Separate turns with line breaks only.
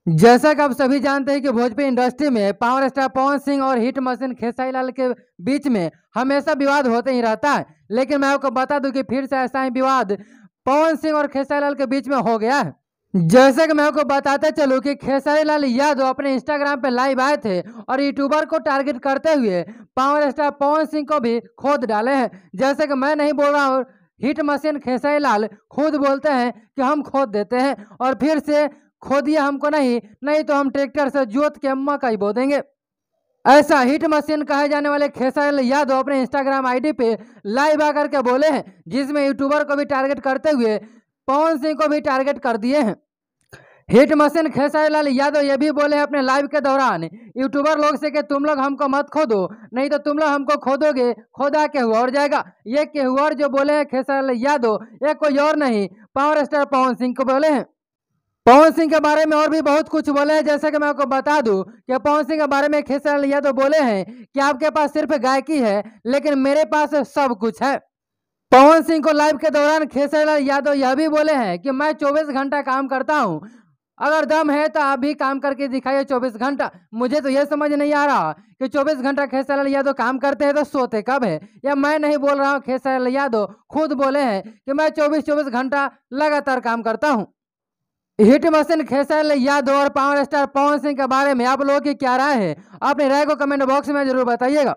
जैसा कि आप सभी जानते हैं कि भोजपुरी इंडस्ट्री में पावर स्टार पवन सिंह और हिट मशीन खेसारी लाल के बीच में हमेशा विवाद होते ही रहता है। लेकिन मैं आपको बता दूं कि फिर से ऐसा ही विवाद पवन सिंह और खेसारी लाल के बीच में हो गया है। जैसे कि मैं आपको बताते चलूं कि खेसारी लाल यादव अपने इंस्टाग्राम पे लाइव आए थे और यूट्यूबर को टारगेट करते हुए पावर स्टार पवन सिंह को भी खोद डाले हैं। जैसे कि मैं नहीं बोल रहा हूँ, हिट मशीन खेसारी लाल खुद बोलते हैं कि हम खोद देते हैं और फिर से खोदिए हमको नहीं तो हम ट्रैक्टर से जोत के अम्मा का ही बो देंगे। ऐसा हिट मशीन कहे जाने वाले खेसारी यादव अपने इंस्टाग्राम आईडी पे लाइव आकर के बोले हैं, जिसमें यूट्यूबर को भी टारगेट करते हुए पवन सिंह को भी टारगेट कर दिए हैं। हिट मशीन खेसारी लाल यादव ये भी बोले अपने लाइव के दौरान यूट्यूबर लोग से कि तुम लोग हमको मत खोदो, नहीं तो तुम लोग हमको खोदोगे, खोदा के हुआ और जाएगा। ये के हुआ जो बोले हैं खेसारी लाल यादव, ये कोई और नहीं पावर स्टार पवन सिंह को बोले हैं। पवन सिंह के बारे में और भी बहुत कुछ बोले हैं। जैसे कि मैं आपको बता दूं कि पवन सिंह के बारे में खेसारी लाल यादव बोले हैं कि आपके पास सिर्फ गायकी है लेकिन मेरे पास सब कुछ है। पवन सिंह को लाइव के दौरान खेसारी लाल यादव यह भी बोले हैं कि मैं 24 घंटा काम करता हूं, अगर दम है तो आप भी काम करके दिखाइए 24 घंटा। मुझे तो यह समझ नहीं आ रहा कि 24 घंटा खेसारी लाल यादव काम करते हैं तो सोते कब है। या मैं नहीं बोल रहा हूँ, खेसारी लाल यादव खुद बोले हैं कि मैं 24 घंटा लगातार काम करता हूँ। हिट मशीन खेसारी लाल यादव और पावर स्टार पवन सिंह के बारे में आप लोगों की क्या राय है? अपनी राय को कमेंट बॉक्स में जरूर बताइएगा।